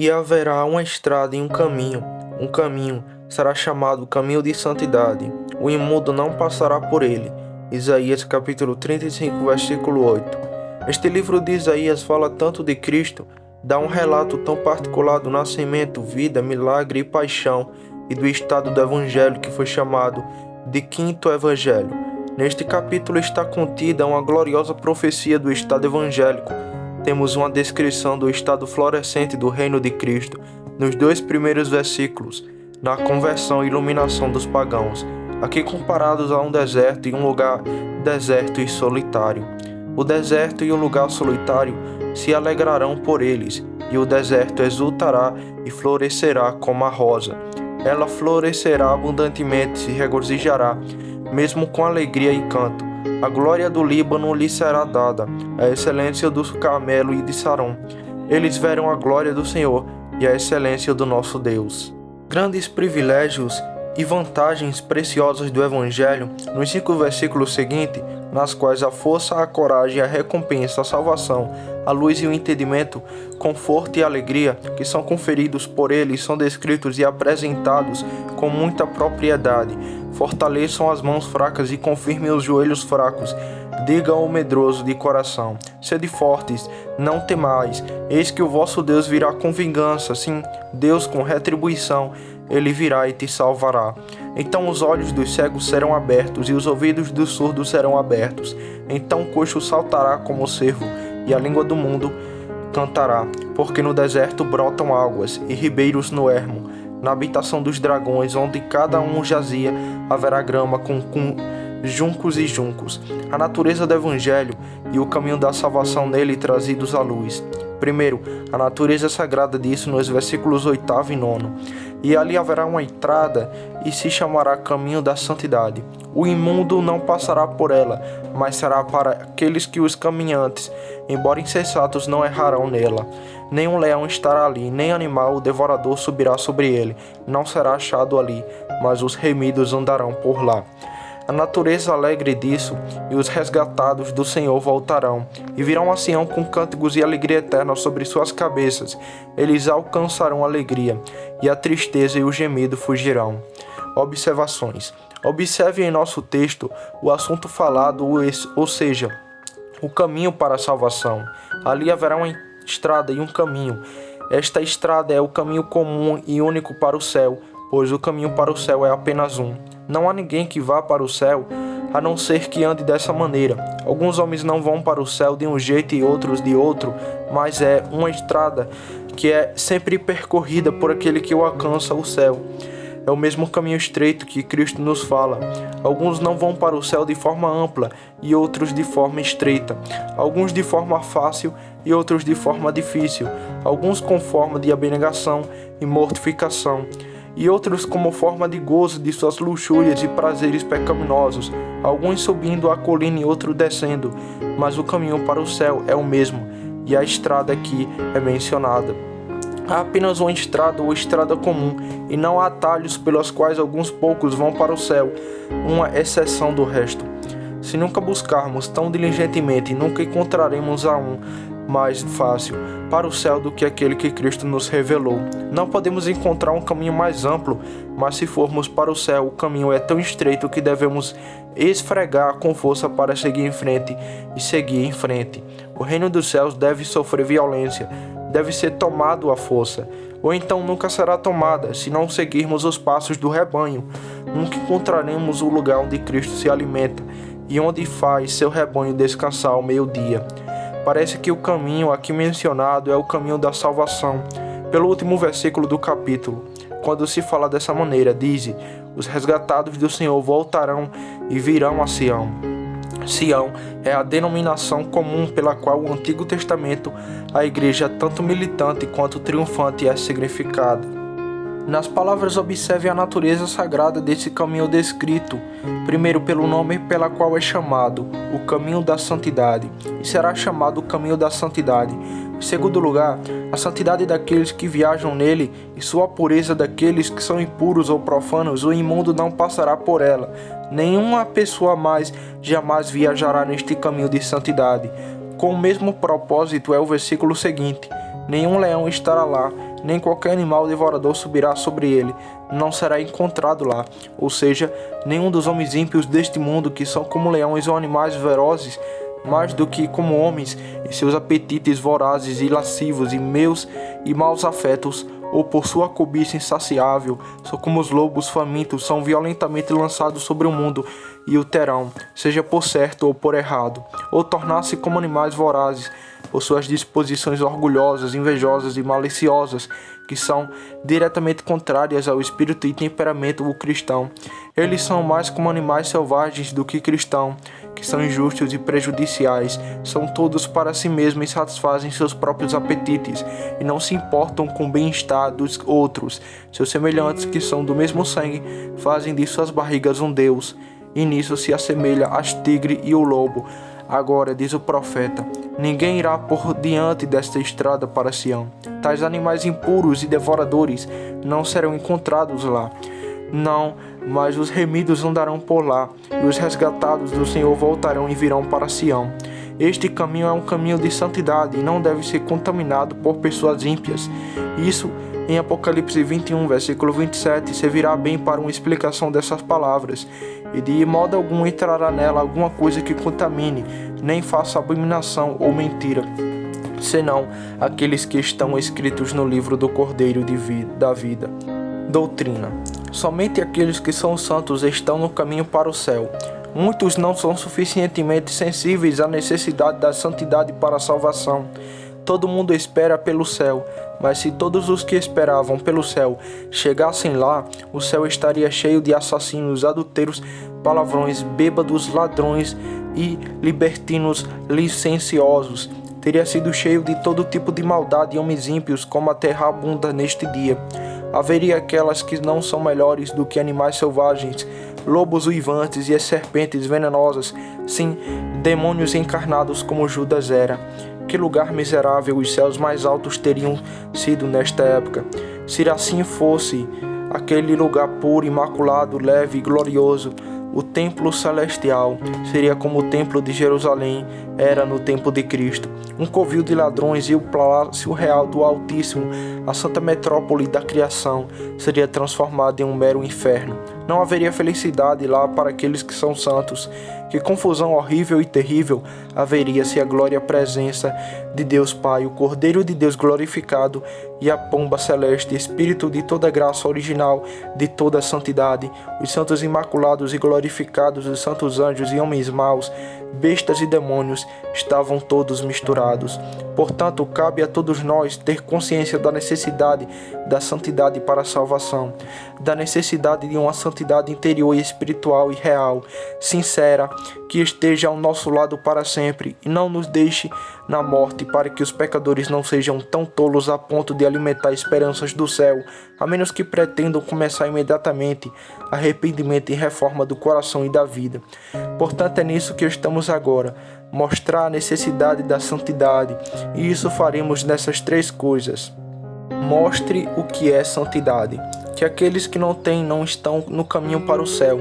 E haverá uma estrada e um caminho será chamado caminho de santidade. O imundo não passará por ele. Isaías capítulo 35, versículo 8. Este livro de Isaías fala tanto de Cristo, dá um relato tão particular do nascimento, vida, milagre e paixão, e do estado do evangelho que foi chamado de quinto evangelho. Neste capítulo está contida uma gloriosa profecia do estado evangélico. Temos uma descrição do estado florescente do reino de Cristo nos 2 primeiros versículos, na conversão e iluminação dos pagãos, aqui comparados a um deserto e um lugar deserto e solitário. O deserto e o lugar solitário se alegrarão por eles, e o deserto exultará e florescerá como a rosa. Ela florescerá abundantemente, se regozijará, mesmo com alegria e canto. A glória do Líbano lhe será dada, a excelência do Carmelo e de Saron. Eles verão a glória do Senhor e a excelência do nosso Deus. Grandes privilégios e vantagens preciosas do Evangelho, nos 5 versículos seguintes, nas quais a força, a coragem, a recompensa, a salvação, a luz e o entendimento, conforto e alegria, que são conferidos por ele, são descritos e apresentados com muita propriedade. Fortaleçam as mãos fracas e confirmem os joelhos fracos. Diga ao medroso de coração: sede fortes, não temais, eis que o vosso Deus virá com vingança, sim, Deus com retribuição, ele virá e te salvará. Então os olhos dos cegos serão abertos e os ouvidos dos surdos serão abertos. Então o coxo saltará como o cervo e a língua do mundo cantará, porque no deserto brotam águas e ribeiros no ermo. Na habitação dos dragões, onde cada um jazia, haverá grama com juncos e juncos. A natureza do Evangelho e o caminho da salvação nele trazidos à luz. Primeiro, a natureza sagrada disso nos versículos 8º e 9º. E ali haverá uma entrada e se chamará caminho da santidade. O imundo não passará por ela, mas será para aqueles que os caminhantes, embora insensatos, não errarão nela. Nem um leão estará ali, nem animal, o devorador subirá sobre ele. Não será achado ali, mas os remidos andarão por lá. A natureza alegre disso, e os resgatados do Senhor voltarão, e virão a Sião com cânticos e alegria eterna sobre suas cabeças. Eles alcançarão alegria, e a tristeza e o gemido fugirão. Observações. Observe em nosso texto o assunto falado, ou seja, o caminho para a salvação. Ali haverá uma estrada e um caminho. Esta estrada é o caminho comum e único para o céu, pois o caminho para o céu é apenas um. Não há ninguém que vá para o céu, a não ser que ande dessa maneira. Alguns homens não vão para o céu de um jeito e outros de outro, mas é uma estrada que é sempre percorrida por aquele que o alcança o céu. É o mesmo caminho estreito que Cristo nos fala. Alguns não vão para o céu de forma ampla e outros de forma estreita. Alguns de forma fácil e outros de forma difícil. Alguns com forma de abnegação e mortificação. E outros como forma de gozo de suas luxúrias e prazeres pecaminosos, alguns subindo a colina e outros descendo, mas o caminho para o céu é o mesmo, e a estrada aqui é mencionada. Há apenas uma estrada ou estrada comum, e não há atalhos pelos quais alguns poucos vão para o céu, uma exceção do resto. Se nunca buscarmos tão diligentemente, nunca encontraremos a um mais fácil para o céu do que aquele que Cristo nos revelou. Não podemos encontrar um caminho mais amplo, mas se formos para o céu, o caminho é tão estreito que devemos esfregar com força para seguir em frente e seguir em frente. O reino dos céus deve sofrer violência, deve ser tomado à força, ou então nunca será tomada, se não seguirmos os passos do rebanho. Nunca encontraremos o lugar onde Cristo se alimenta e onde faz seu rebanho descansar ao meio-dia. Parece que o caminho aqui mencionado é o caminho da salvação. Pelo último versículo do capítulo, quando se fala dessa maneira, diz: os resgatados do Senhor voltarão e virão a Sião. Sião é a denominação comum pela qual o Antigo Testamento, a igreja tanto militante quanto triunfante é significada. Nas palavras, observe a natureza sagrada desse caminho descrito, primeiro pelo nome pela qual é chamado, o caminho da santidade, e será chamado o caminho da santidade. Em segundo lugar, a santidade daqueles que viajam nele e sua pureza daqueles que são impuros ou profanos, o imundo não passará por ela. Nenhuma pessoa mais jamais viajará neste caminho de santidade. Com o mesmo propósito é o versículo seguinte: Nenhum leão estará lá, nem qualquer animal devorador subirá sobre ele, não será encontrado lá. Ou seja, nenhum dos homens ímpios deste mundo, que são como leões ou animais ferozes, mais do que como homens, e seus apetites vorazes e lascivos e maus afetos, ou por sua cobiça insaciável, são como os lobos famintos, são violentamente lançados sobre o mundo e o terão, seja por certo ou por errado, ou tornar-se como animais vorazes, por suas disposições orgulhosas, invejosas e maliciosas, que são diretamente contrárias ao espírito e temperamento do cristão. Eles são mais como animais selvagens do que cristãos, que são injustos e prejudiciais, são todos para si mesmos e satisfazem seus próprios apetites, e não se importam com o bem-estar dos outros. Seus semelhantes, que são do mesmo sangue, fazem de suas barrigas um Deus, e nisso se assemelha às tigre e o lobo. Agora, diz o profeta, ninguém irá por diante desta estrada para Sião. Tais animais impuros e devoradores não serão encontrados lá. Não, mas os remidos andarão por lá, e os resgatados do Senhor voltarão e virão para Sião. Este caminho é um caminho de santidade e não deve ser contaminado por pessoas ímpias. Isso, em Apocalipse 21, versículo 27, servirá bem para uma explicação dessas palavras. E de modo algum entrará nela alguma coisa que contamine, nem faça abominação ou mentira, senão aqueles que estão escritos no livro do Cordeiro da vida. Doutrina. Somente aqueles que são santos estão no caminho para o céu. Muitos não são suficientemente sensíveis à necessidade da santidade para a salvação. Todo mundo espera pelo céu, mas se todos os que esperavam pelo céu chegassem lá, o céu estaria cheio de assassinos, adúlteros, palavrões, bêbados, ladrões e libertinos licenciosos. Teria sido cheio de todo tipo de maldade e homens ímpios, como a terra abunda neste dia. Haveria aquelas que não são melhores do que animais selvagens, lobos uivantes e as serpentes venenosas, sim, demônios encarnados como Judas era. Que lugar miserável os céus mais altos teriam sido nesta época, se assim fosse aquele lugar puro, imaculado, leve e glorioso. O templo celestial seria como o templo de Jerusalém era no tempo de Cristo, um covil de ladrões, e o palácio real do Altíssimo, a santa metrópole da criação, seria transformado em um mero inferno. Não haveria felicidade lá para aqueles que são santos. Que confusão horrível e terrível haveria se a glória e a presença de Deus Pai, o Cordeiro de Deus glorificado, e a pomba celeste, Espírito de toda graça original, de toda santidade, os santos imaculados e glorificados, os santos anjos e homens maus, bestas e demônios, estavam todos misturados. Portanto, cabe a todos nós ter consciência da necessidade da santidade para a salvação, da necessidade de uma santidade interior e espiritual e real, sincera, que esteja ao nosso lado para sempre, e não nos deixe na morte, para que os pecadores não sejam tão tolos a ponto de alimentar esperanças do céu, a menos que pretendam começar imediatamente arrependimento e reforma do coração e da vida. Portanto, é nisso que estamos agora, mostrar a necessidade da santidade, e isso faremos nessas três coisas. Mostre o que é santidade, que aqueles que não têm não estão no caminho para o céu.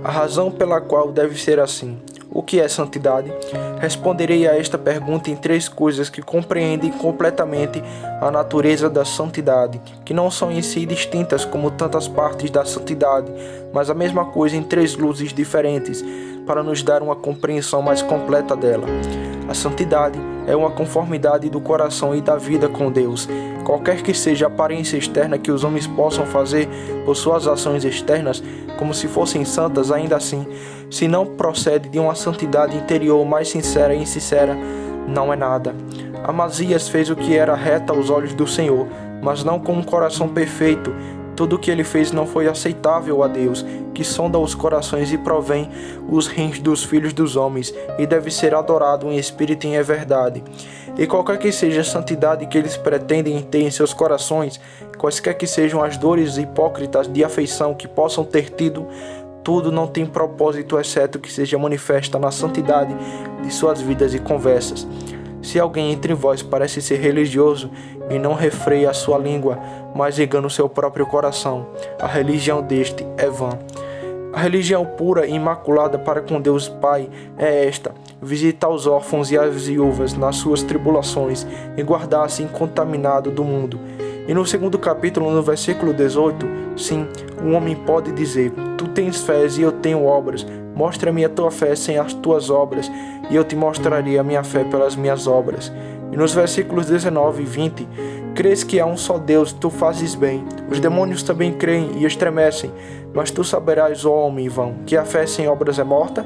A razão pela qual deve ser assim. O que é santidade? Responderei a esta pergunta em três coisas que compreendem completamente a natureza da santidade, que não são em si distintas como tantas partes da santidade, mas a mesma coisa em três luzes diferentes, para nos dar uma compreensão mais completa dela. A santidade é uma conformidade do coração e da vida com Deus. Qualquer que seja a aparência externa que os homens possam fazer por suas ações externas, como se fossem santas, ainda assim, se não procede de uma santidade interior mais sincera e insincera, não é nada. Amazias fez o que era reto aos olhos do Senhor, mas não com um coração perfeito. Tudo o que ele fez não foi aceitável a Deus, que sonda os corações e provém os rins dos filhos dos homens, e deve ser adorado em espírito e em verdade. E qualquer que seja a santidade que eles pretendem ter em seus corações, quaisquer que sejam as dores hipócritas de afeição que possam ter tido, tudo não tem propósito exceto que seja manifesta na santidade de suas vidas e conversas. Se alguém entre vós parece ser religioso e não refreia a sua língua, mas engana o seu próprio coração, a religião deste é vã. A religião pura e imaculada para com Deus Pai é esta: visitar os órfãos e as viúvas nas suas tribulações e guardar-se incontaminado do mundo. E no segundo capítulo, no versículo 18, sim, o homem pode dizer: tu tens fé e eu tenho obras. Mostra-me a tua fé sem as tuas obras, e eu te mostrarei a minha fé pelas minhas obras. E nos versículos 19 e 20, crês que há um só Deus, tu fazes bem. Os demônios também creem e estremecem, mas tu saberás, ó homem vão, que a fé sem obras é morta?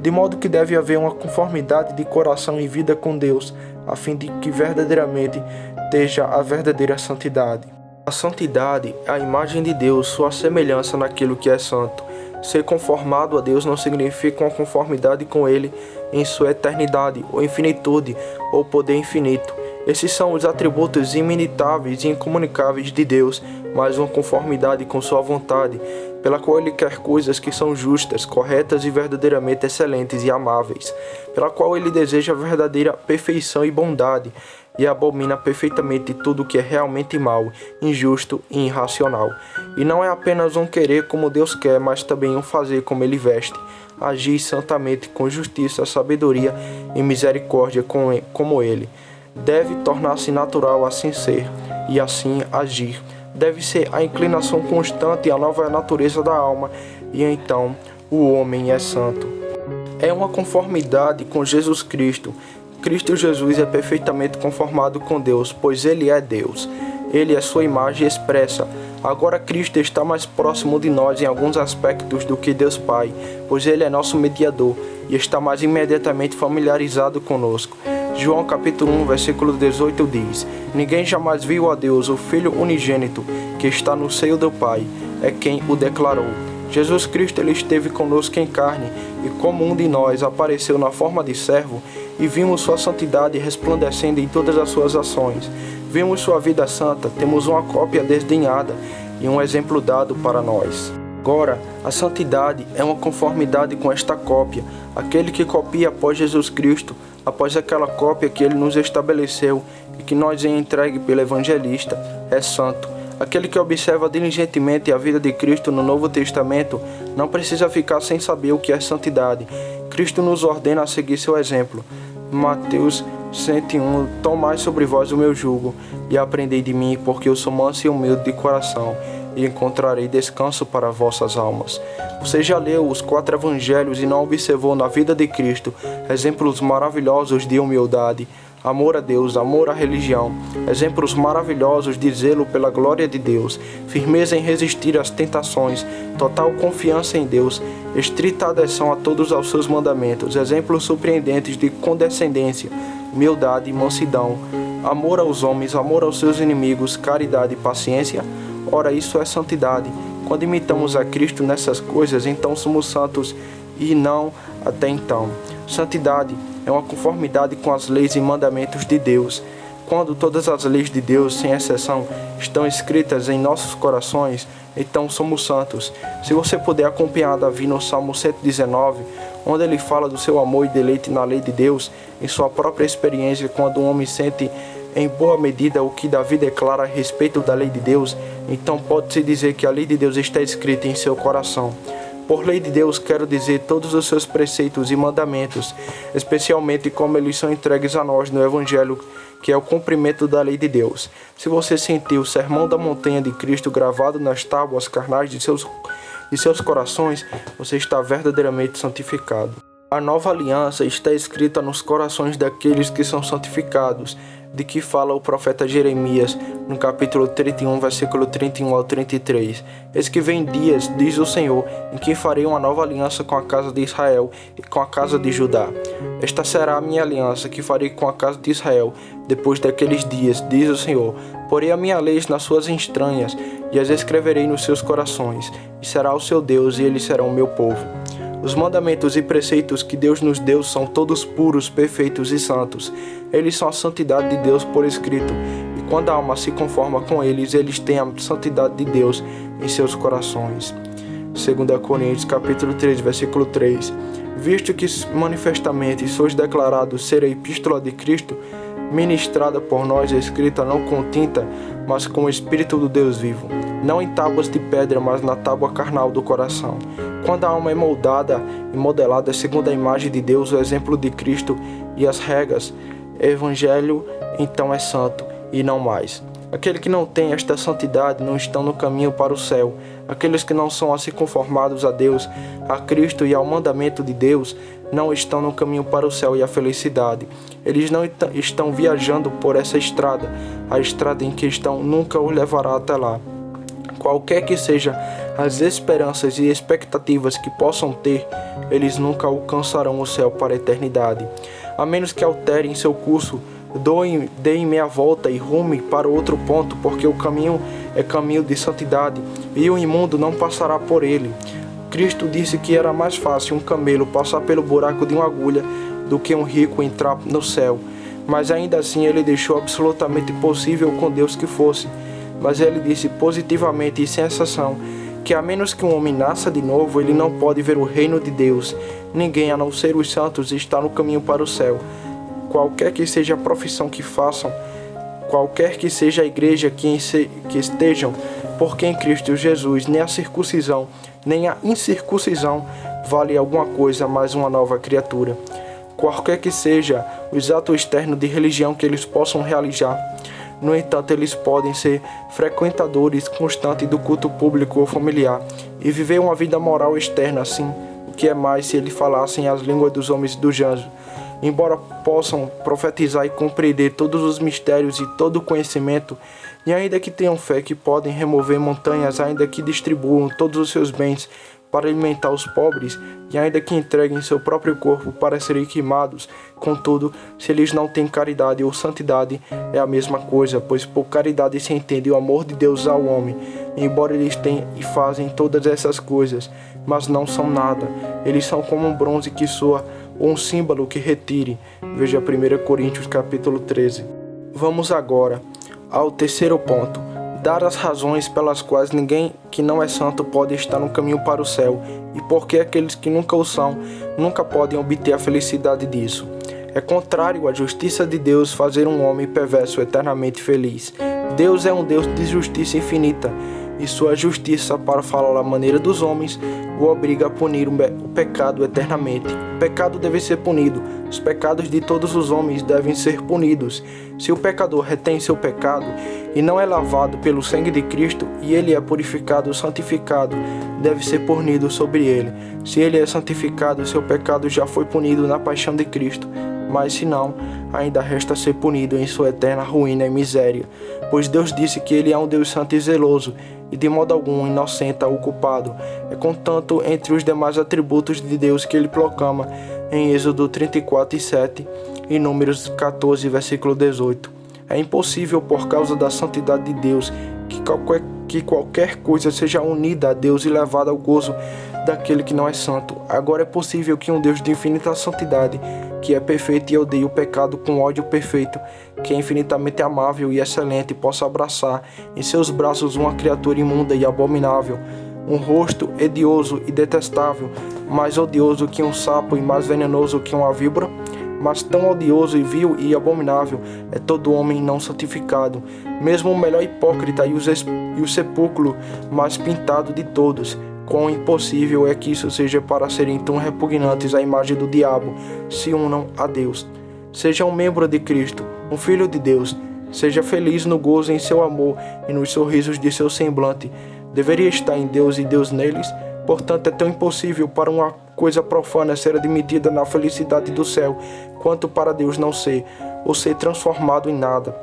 De modo que deve haver uma conformidade de coração e vida com Deus, a fim de que verdadeiramente esteja a verdadeira santidade. A santidade é a imagem de Deus, sua semelhança naquilo que é santo. Ser conformado a Deus não significa uma conformidade com Ele em sua eternidade, ou infinitude, ou poder infinito. Esses são os atributos iminitáveis e incomunicáveis de Deus, mas uma conformidade com sua vontade, pela qual Ele quer coisas que são justas, corretas e verdadeiramente excelentes e amáveis, pela qual Ele deseja verdadeira perfeição e bondade, e abomina perfeitamente tudo que é realmente mau, injusto e irracional. E não é apenas um querer como Deus quer, mas também um fazer como Ele veste, agir santamente com justiça, sabedoria e misericórdia como Ele. Deve tornar-se natural assim ser, e assim agir. Deve ser a inclinação constante à nova natureza da alma, e então o homem é santo. É uma conformidade com Jesus Cristo. Cristo Jesus é perfeitamente conformado com Deus, pois Ele é Deus. Ele é sua imagem expressa. Agora Cristo está mais próximo de nós em alguns aspectos do que Deus Pai, pois Ele é nosso mediador e está mais imediatamente familiarizado conosco. João capítulo 1, versículo 18 diz: ninguém jamais viu a Deus, o Filho unigênito, que está no seio do Pai, é quem o declarou. Jesus Cristo ele esteve conosco em carne, e como um de nós apareceu na forma de servo, e vimos sua santidade resplandecendo em todas as suas ações. Vimos sua vida santa, temos uma cópia desdenhada e um exemplo dado para nós. Agora, a santidade é uma conformidade com esta cópia. Aquele que copia após Jesus Cristo, após aquela cópia que ele nos estabeleceu e que nós é entregue pelo evangelista, é santo. Aquele que observa diligentemente a vida de Cristo no Novo Testamento não precisa ficar sem saber o que é santidade. Cristo nos ordena a seguir seu exemplo. Mateus 101: tomai sobre vós o meu jugo e aprendei de mim, porque eu sou manso e humilde de coração, e encontrarei descanso para vossas almas. Você já leu os 4 evangelhos e não observou na vida de Cristo exemplos maravilhosos de humildade, amor a Deus, amor à religião, exemplos maravilhosos de zelo pela glória de Deus, firmeza em resistir às tentações, total confiança em Deus, estrita adesão a todos aos seus mandamentos, exemplos surpreendentes de condescendência, humildade e mansidão, amor aos homens, amor aos seus inimigos, caridade e paciência? Ora, isso é santidade. Quando imitamos a Cristo nessas coisas, então somos santos, e não até então. Santidade é uma conformidade com as leis e mandamentos de Deus. Quando todas as leis de Deus, sem exceção, estão escritas em nossos corações, então somos santos. Se você puder acompanhar Davi no Salmo 119, onde ele fala do seu amor e deleite na lei de Deus, em sua própria experiência, quando um homem sente em boa medida o que Davi declara a respeito da lei de Deus, então pode-se dizer que a lei de Deus está escrita em seu coração. Por lei de Deus quero dizer todos os seus preceitos e mandamentos, especialmente como eles são entregues a nós no Evangelho, que é o cumprimento da lei de Deus. Se você sentiu o sermão da montanha de Cristo gravado nas tábuas carnais de seus corações, você está verdadeiramente santificado. A nova aliança está escrita nos corações daqueles que são santificados, de que fala o profeta Jeremias, no capítulo 31, versículo 31 ao 33. Eis que vem dias, diz o Senhor, em que farei uma nova aliança com a casa de Israel e com a casa de Judá. Esta será a minha aliança que farei com a casa de Israel depois daqueles dias, diz o Senhor. Porei a minha lei nas suas entranhas e as escreverei nos seus corações, e será o seu Deus e eles serão o meu povo. Os mandamentos e preceitos que Deus nos deu são todos puros, perfeitos e santos. Eles são a santidade de Deus por escrito, e quando a alma se conforma com eles, eles têm a santidade de Deus em seus corações. 2 Coríntios capítulo 3, versículo 3. visto que manifestamente sois declarados ser a epístola de Cristo, ministrada por nós, escrita não com tinta, mas com o Espírito do Deus vivo, não em tábuas de pedra, mas na tábua carnal do coração. Quando a alma é moldada e modelada segundo a imagem de Deus, o exemplo de Cristo e as regras, Evangelho então é santo e não mais. Aquele que não tem esta santidade não estão no caminho para o céu. Aqueles que não são assim conformados a Deus, a Cristo e ao mandamento de Deus, não estão no caminho para o céu e a felicidade. Eles não estão viajando por essa estrada. A estrada em questão nunca os levará até lá. Qualquer que sejam as esperanças e expectativas que possam ter, eles nunca alcançarão o céu para a eternidade. A menos que alterem seu curso, deem meia volta e rume para outro ponto, porque o caminho é caminho de santidade, e o imundo não passará por ele. Cristo disse que era mais fácil um camelo passar pelo buraco de uma agulha do que um rico entrar no céu. Mas ainda assim ele deixou absolutamente possível com Deus que fosse. Mas ele disse positivamente e sem exceção que a menos que um homem nasça de novo, ele não pode ver o reino de Deus. Ninguém, a não ser os santos, está no caminho para o céu. Qualquer que seja a profissão que façam, qualquer que seja a igreja que estejam, porque em Cristo Jesus nem a circuncisão, nem a incircuncisão vale alguma coisa, mais uma nova criatura. Qualquer que seja os atos externos de religião que eles possam realizar, no entanto, eles podem ser frequentadores constantes do culto público ou familiar e viver uma vida moral externa assim, o que é mais se eles falassem as línguas dos homens e dos anjos. Embora possam profetizar e compreender todos os mistérios e todo o conhecimento, e ainda que tenham fé que podem remover montanhas, ainda que distribuam todos os seus bens para alimentar os pobres, e ainda que entreguem seu próprio corpo para serem queimados, contudo, se eles não têm caridade ou santidade, é a mesma coisa, pois por caridade se entende o amor de Deus ao homem. Embora eles tenham e fazem todas essas coisas, mas não são nada. Eles são como um bronze que soa ou um símbolo que retire. Veja 1 Coríntios capítulo 13. Vamos agora ao terceiro ponto. Dar as razões pelas quais ninguém que não é santo pode estar no caminho para o céu, e porque aqueles que nunca o são, nunca podem obter a felicidade disso. É contrário à justiça de Deus fazer um homem perverso eternamente feliz. Deus é um Deus de justiça infinita, e sua justiça, para falar à maneira dos homens, o obriga a punir o pecado eternamente. O pecado deve ser punido. Os pecados de todos os homens devem ser punidos. Se o pecador retém seu pecado e não é lavado pelo sangue de Cristo, e ele é purificado ou santificado, deve ser punido sobre ele. Se ele é santificado, seu pecado já foi punido na paixão de Cristo. Mas se não, ainda resta ser punido em sua eterna ruína e miséria. Pois Deus disse que ele é um Deus santo e zeloso, e de modo algum inocenta ou culpado. É contanto entre os demais atributos de Deus que ele proclama em Êxodo 34:7 e Números 14, versículo 18. É impossível, por causa da santidade de Deus, que qualquer coisa seja unida a Deus e levada ao gozo daquele que não é santo. Agora é possível que um Deus de infinita santidade, que é perfeito e odeia o pecado com ódio perfeito, que é infinitamente amável e excelente, possa abraçar em seus braços uma criatura imunda e abominável, um rosto hedioso e detestável, mais odioso que um sapo e mais venenoso que uma víbora. Mas tão odioso e vil e abominável é todo homem não santificado, mesmo o melhor hipócrita e o sepulcro mais pintado de todos. Quão impossível é que isso seja para serem tão repugnantes à imagem do diabo, se unam a Deus. Seja um membro de Cristo, um filho de Deus. Seja feliz no gozo em seu amor e nos sorrisos de seu semblante. Deveria estar em Deus e Deus neles. Portanto, é tão impossível para uma coisa profana ser admitida na felicidade do céu, quanto para Deus não ser, ou ser transformado em nada.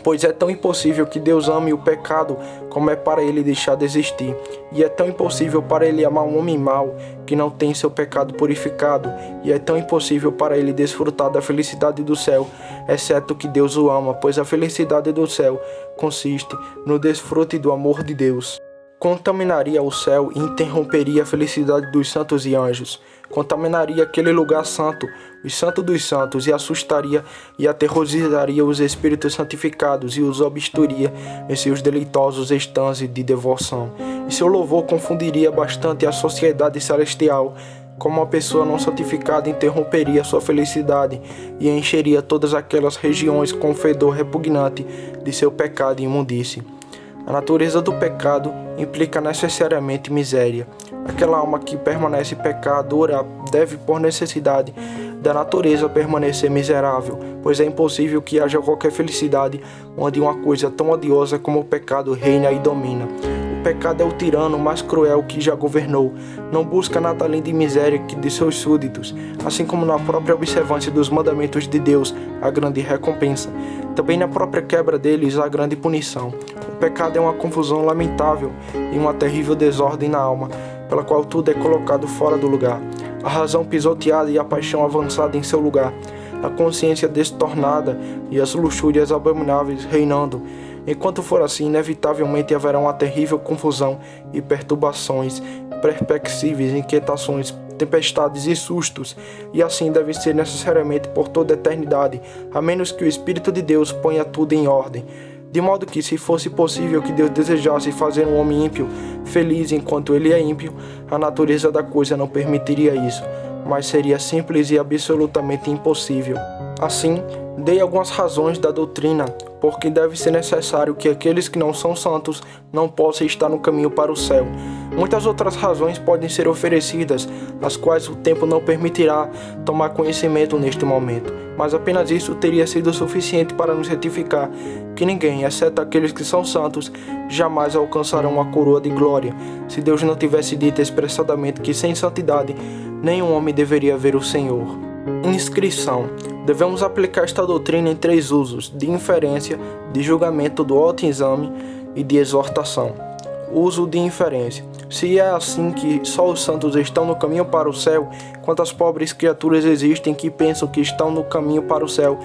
Pois é tão impossível que Deus ame o pecado, como é para ele deixar de existir. E é tão impossível para ele amar um homem mau, que não tem seu pecado purificado. E é tão impossível para ele desfrutar da felicidade do céu, exceto que Deus o ama, pois a felicidade do céu consiste no desfrute do amor de Deus. Contaminaria o céu e interromperia a felicidade dos santos e anjos. Contaminaria aquele lugar santo, os santos dos santos, e assustaria e aterrorizaria os espíritos santificados e os obstruiria em seus deleitosos êxtases de devoção. E seu louvor confundiria bastante a sociedade celestial, como uma pessoa não santificada interromperia sua felicidade e encheria todas aquelas regiões com o fedor repugnante de seu pecado e imundície. A natureza do pecado implica necessariamente miséria. Aquela alma que permanece pecadora deve, por necessidade da natureza, permanecer miserável, pois é impossível que haja qualquer felicidade onde uma coisa tão odiosa como o pecado reina e domina. O pecado é o tirano mais cruel que já governou. Não busca nada além de miséria que de seus súditos, assim como na própria observância dos mandamentos de Deus há grande recompensa. Também na própria quebra deles há grande punição. O pecado é uma confusão lamentável e uma terrível desordem na alma, pela qual tudo é colocado fora do lugar. A razão pisoteada e a paixão avançada em seu lugar, a consciência destornada e as luxúrias abomináveis reinando. Enquanto for assim, inevitavelmente haverá uma terrível confusão e perturbações, perplexíveis inquietações, tempestades e sustos, e assim deve ser necessariamente por toda a eternidade, a menos que o Espírito de Deus ponha tudo em ordem. De modo que, se fosse possível que Deus desejasse fazer um homem ímpio feliz enquanto ele é ímpio, a natureza da coisa não permitiria isso, mas seria simples e absolutamente impossível. Assim, dei algumas razões da doutrina, porque deve ser necessário que aqueles que não são santos não possam estar no caminho para o céu. Muitas outras razões podem ser oferecidas, as quais o tempo não permitirá tomar conhecimento neste momento, mas apenas isso teria sido suficiente para nos retificar que ninguém, exceto aqueles que são santos, jamais alcançarão a coroa de glória, se Deus não tivesse dito expressadamente que sem santidade nenhum homem deveria ver o Senhor. Inscrição. Devemos aplicar esta doutrina em 3 usos: de inferência, de julgamento do autoexame e de exortação. Uso de inferência. Se é assim que só os santos estão no caminho para o céu, quantas pobres criaturas existem que pensam que estão no caminho para o céu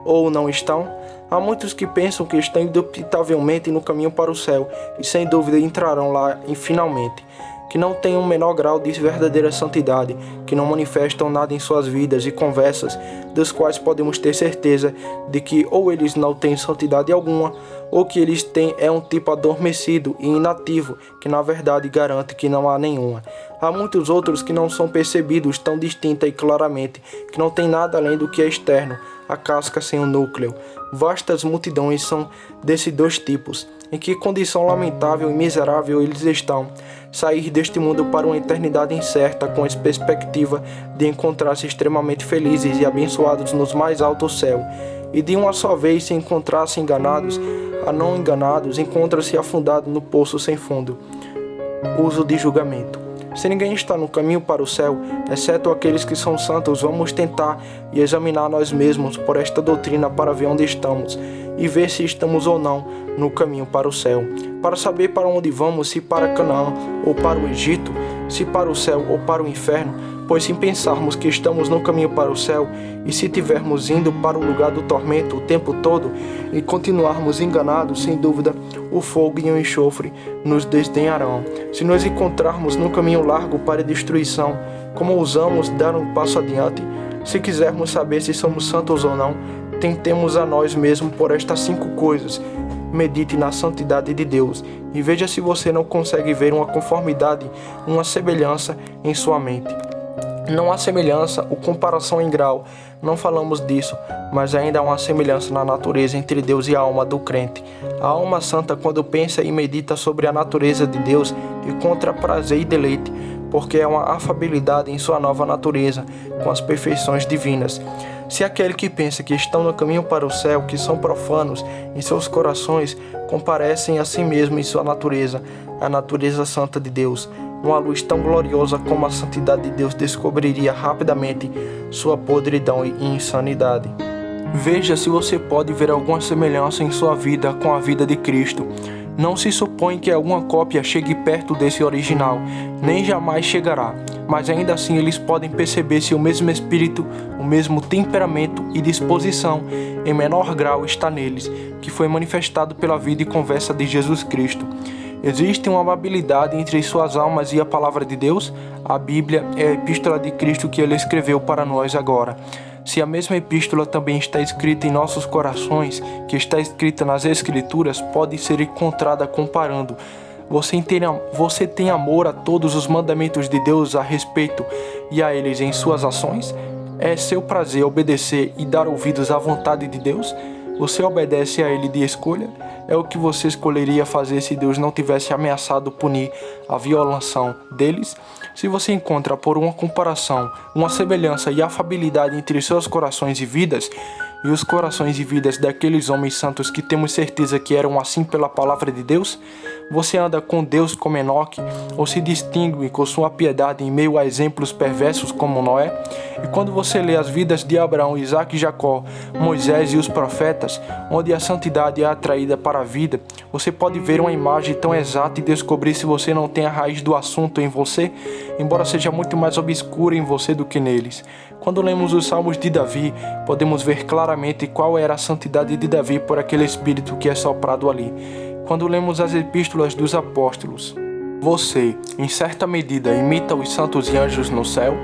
ou não estão? Há muitos que pensam que estão indubitavelmente no caminho para o céu e sem dúvida entrarão lá finalmente, que não têm um menor grau de verdadeira santidade, que não manifestam nada em suas vidas e conversas, dos quais podemos ter certeza de que ou eles não têm santidade alguma, ou que eles têm um tipo adormecido e inativo, que na verdade garante que não há nenhuma. Há muitos outros que não são percebidos tão distinta e claramente, que não têm nada além do que é externo, a casca sem o núcleo. Vastas multidões são desses 2 tipos. Em que condição lamentável e miserável eles estão. Sair deste mundo para uma eternidade incerta, com a perspectiva de encontrar-se extremamente felizes e abençoados nos mais altos céus, e de uma só vez se encontrar-se enganados, a não enganados, encontra-se afundado no poço sem fundo. Uso de julgamento. Se ninguém está no caminho para o céu, exceto aqueles que são santos, vamos tentar e examinar nós mesmos por esta doutrina para ver onde estamos e ver se estamos ou não no caminho para o céu. Para saber para onde vamos, se para Canaã ou para o Egito, se para o céu ou para o inferno, pois se pensarmos que estamos no caminho para o céu e se tivermos indo para o lugar do tormento o tempo todo e continuarmos enganados, sem dúvida, o fogo e o enxofre nos desdenharão. Se nos encontrarmos no caminho largo para a destruição, como ousamos dar um passo adiante? Se quisermos saber se somos santos ou não, tentemos a nós mesmos por estas 5 coisas. Medite na santidade de Deus e veja se você não consegue ver uma conformidade, uma semelhança em sua mente. Não há semelhança ou comparação em grau, não falamos disso, mas ainda há uma semelhança na natureza entre Deus e a alma do crente. A alma santa, quando pensa e medita sobre a natureza de Deus, encontra prazer e deleite, porque é uma afabilidade em sua nova natureza, com as perfeições divinas. Se aquele que pensa que estão no caminho para o céu, que são profanos em seus corações, comparecem a si mesmo em sua natureza, a natureza santa de Deus, uma luz tão gloriosa como a santidade de Deus descobriria rapidamente sua podridão e insanidade. Veja se você pode ver alguma semelhança em sua vida com a vida de Cristo. Não se supõe que alguma cópia chegue perto desse original, nem jamais chegará, mas ainda assim eles podem perceber se o mesmo espírito, o mesmo temperamento e disposição, em menor grau, está neles, que foi manifestado pela vida e conversa de Jesus Cristo. Existe uma amabilidade entre suas almas e a palavra de Deus? A Bíblia é a epístola de Cristo que ele escreveu para nós agora. Se a mesma epístola também está escrita em nossos corações, que está escrita nas Escrituras, pode ser encontrada comparando Você tem amor a todos os mandamentos de Deus a respeito e a eles em suas ações? É seu prazer obedecer e dar ouvidos à vontade de Deus? Você obedece a Ele de escolha? É o que você escolheria fazer se Deus não tivesse ameaçado punir a violação deles? Se você encontra por uma comparação, uma semelhança e afabilidade entre seus corações e vidas, e os corações e vidas daqueles homens santos que temos certeza que eram assim pela palavra de Deus? Você anda com Deus como Enoque, ou se distingue com sua piedade em meio a exemplos perversos como Noé? E quando você lê as vidas de Abraão, Isaque e Jacó, Moisés e os profetas, onde a santidade é atraída para a vida, você pode ver uma imagem tão exata e descobrir se você não tem a raiz do assunto em você, embora seja muito mais obscura em você do que neles. Quando lemos os Salmos de Davi, podemos ver claramente qual era a santidade de Davi por aquele espírito que é soprado ali. Quando lemos as epístolas dos apóstolos, você, em certa medida, imita os santos e anjos no céu?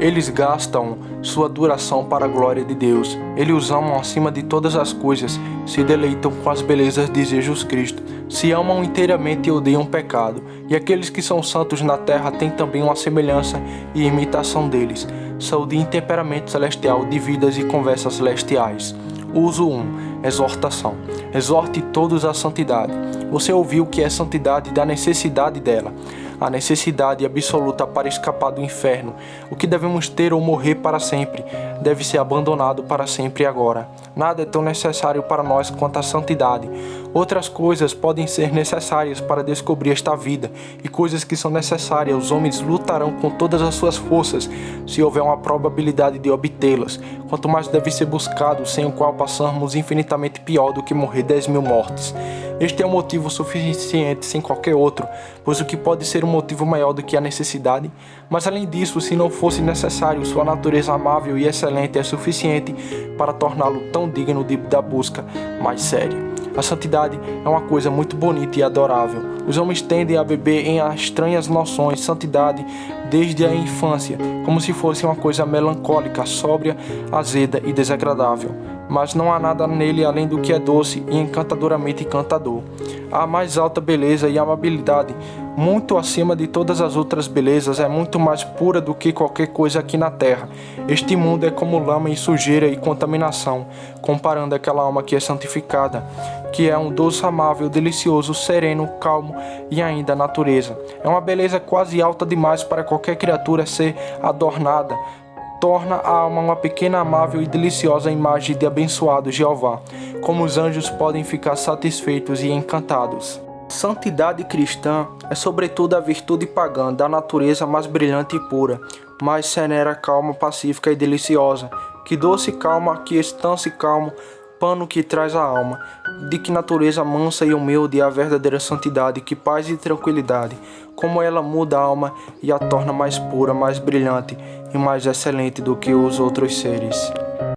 Eles gastam sua duração para a glória de Deus. Eles os amam acima de todas as coisas, se deleitam com as belezas de Jesus Cristo, se amam inteiramente e odeiam o pecado. E aqueles que são santos na terra têm também uma semelhança e imitação deles. São de temperamento celestial, de vidas e conversas celestiais. Uso 1. Exortação. Exorte todos à santidade. Você ouviu o que é santidade e da necessidade dela. A necessidade absoluta para escapar do inferno. O que devemos ter ou morrer para sempre deve ser abandonado para sempre agora. Nada é tão necessário para nós quanto a santidade. Outras coisas podem ser necessárias para descobrir esta vida, e coisas que são necessárias os homens lutarão com todas as suas forças, se houver uma probabilidade de obtê-las. Quanto mais deve ser buscado, sem o qual passamos infinitamente pior do que morrer 10.000 mortes. Este é um motivo suficiente sem qualquer outro, pois o que pode ser um motivo maior do que a necessidade? Mas além disso, se não fosse necessário, sua natureza amável e excelente é suficiente para torná-lo tão digno da busca mais séria. A santidade é uma coisa muito bonita e adorável. Os homens tendem a beber em estranhas noções de santidade desde a infância, como se fosse uma coisa melancólica, sóbria, azeda e desagradável. Mas não há nada nele além do que é doce e encantadoramente encantador. A mais alta beleza e amabilidade, muito acima de todas as outras belezas, é muito mais pura do que qualquer coisa aqui na terra. Este mundo é como lama e sujeira e contaminação, comparando aquela alma que é santificada, que é um doce amável, delicioso, sereno, calmo e ainda a natureza. É uma beleza quase alta demais para qualquer criatura ser adornada. Torna a alma uma pequena, amável e deliciosa imagem de abençoado Jeová, como os anjos podem ficar satisfeitos e encantados. Santidade cristã é sobretudo a virtude pagã da natureza mais brilhante e pura, mais serena, calma, pacífica e deliciosa. Que doce calma, que estância calmo, pano que traz a alma. De que natureza mansa e humilde é a verdadeira santidade, que paz e tranquilidade. Como ela muda a alma e a torna mais pura, mais brilhante e mais excelente do que os outros seres.